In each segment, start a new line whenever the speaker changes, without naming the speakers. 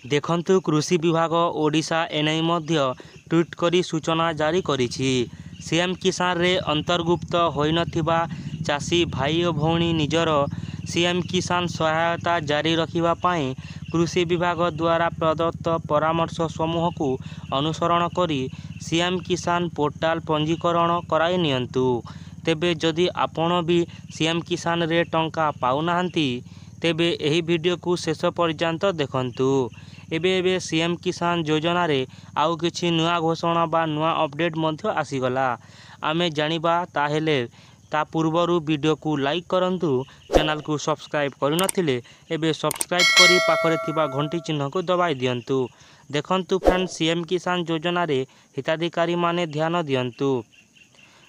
देखंतु कृषि विभाग ओडिशा एनै मध्य ट्वीट करी सूचना जारी करिछि। सीएम किसान रे अंतर्भुक्त होइनथिबा चाषी भाई और भौणी निजर सीएम किसान सहायता जारी रखिबा पाई कृषि विभाग द्वारा प्रदत्त परामर्श समूह को अनुसरण करी सीएम किसान पोर्टाल पंजीकरण कराई नियंतु। तेबे जदि आपण भी सीएम किसान रे टंका पाउनाहांती तेबे एही वीडियो को शेष पर्यंत देखंतु। एबे सीएम किसान योजना रे आउ किछि नुआ घोषणा बा नुआ अपडेट मध्य आसीगला आमे जानिबा ताहेले ता पूर्वरु वीडियो को लाइक करंतु। चैनल को सब्सक्राइब करिनथिले एबे सब्सक्राइब करी पाखरे थिबा घंटी चिन्ह को दबाई दियंतु। देखंतु फ्रेंड सीएम किसान योजना रे हिताधिकारी माने ध्यान दियंतु।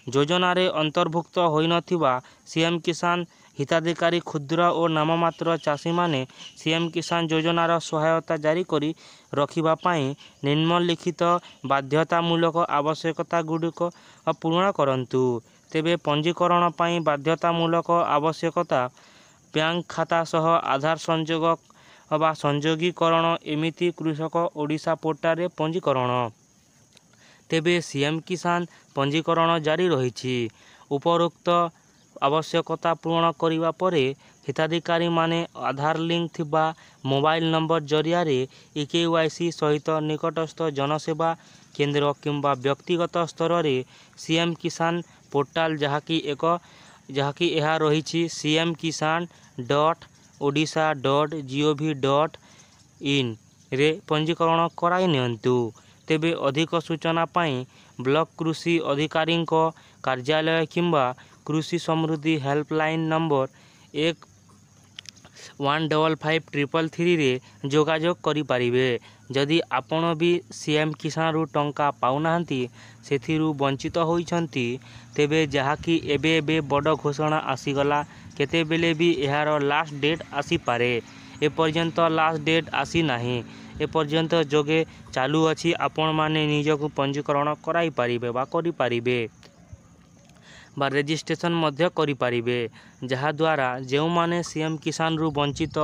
योजना रे अंतर्भुक्त होइनथिबा सीएम किसान हिताधिकारी क्षुद्र और नाममात्र चाषी माने सीएम किसान योजनार सहायता जारी करी रखिबा पाई निम्नलिखित बाध्यतामूलक आवश्यकता गुड़िक पूर्ण करंतु। तेबे पंजीकरण पाई बाध्यतामूलक आवश्यकता बैंक खाता सह आधार संयोग बा संयोगीकरण एमिति कृषक ओडिशा पोर्टाल रे पंजीकरण। तेबे सीएम किसान पंजीकरण जारी रही। उपरोक्त आवश्यकता पूर्ण करिवा परे हिताधिकारी माने आधार लिंक थिबा मोबाइल नंबर जरिया रे केवाईसी सहित निकटस्थ जनसेवा केंद्र किंबा व्यक्तिगत स्तर रे सीएम किसान पोर्टाल जहाँकि यह रही cm-kisan.odisha.gov.in रे पंजीकरण कराई नियंतु। तेबे अधिक सूचना पाई ब्लॉक कृषि अधिकारी कार्यालय किंबा कृषि समृद्धि हेल्पलाइन नंबर 1155333 रे जोगाजोग करि पारिबे। जदि आपण भी सीएम किसान रु टंका पाउनाहांती सेथिरु वंचित होइछंती तेबे जहाँकि एबे बड़ घोषणा आसीगला केतेबेले भी एहार लास्ट डेट आसी पारे। ए पर्यंत लास्ट डेट आसी नाही। ए पर्यंत जोगे चालू अछि। आपण माने निजको पंजीकरण कराई पारिबे बा करि पारिबे बा रेजिस्ट्रेशन मध्य करि पारिबे जहा द्वारा जेउ माने सीएम किसान रु वंचित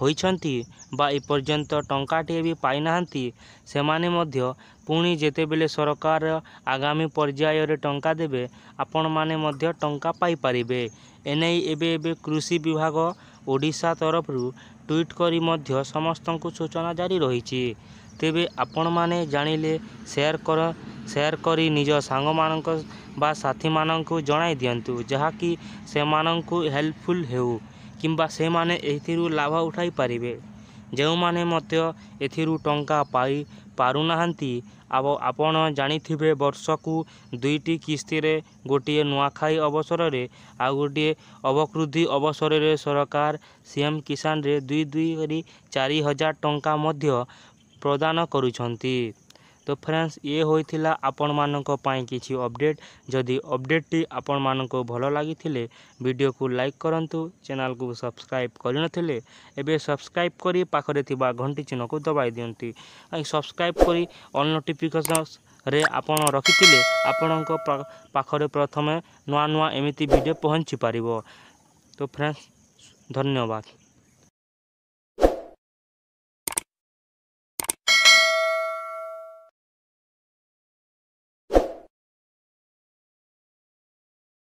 होइछंती बा ए पर्यंत टंकाटे भी पाई नाहांती से माने मध्य पुणी जेतेबेले सरकार आगामी पर्याय रे टंका देबे आपण माने मध्य टंका पाई पारिबे। एनै एबे कृषि विभाग ओडिशा तरफ रु ट्वीट करी मध्य समस्तंकु सूचना जारी रही। तेबे आपण माने जानिले शेयर करी निज सांग मानक बा साथी मानक जणाई दियंतु जहाँकि से मानकु हेल्पफुल हेउ किंबा से माने एथिरु लाभ उठाई पारिबे। जेउ माने मध्य एथिरु टंका पाई पारुनाहांती आपण जानिथिबे वर्षकु दुईटी किस्ती रे गोटिए नुआखाई अवसर रे आ गोटिए अवकृद्धि अवसर रे सरकार सीएम किसान रे 2,4,000 टंका मध्य प्रदान करुछंती। तो फ्रेंड्स ये होइथिला आपण मानक पाई किछि अपडेट। जदि अपडेट टी आपण मानक भलो लागिथिले वीडियो को लाइक करंतु। चैनल को सब्सक्राइब करिनथिले एबे सब्सक्राइब करी पाखरे थिबा घंटी चिन्ह को दबाई दियंती। सब्सक्राइब करी ऑल नोटिफिकेशंस रे आपण रखिथिले आपणक पाखरे प्रथमे नुआ एमिति वीडियो पहुंची पारिबो। तो फ्रेंड्स धन्यवाद।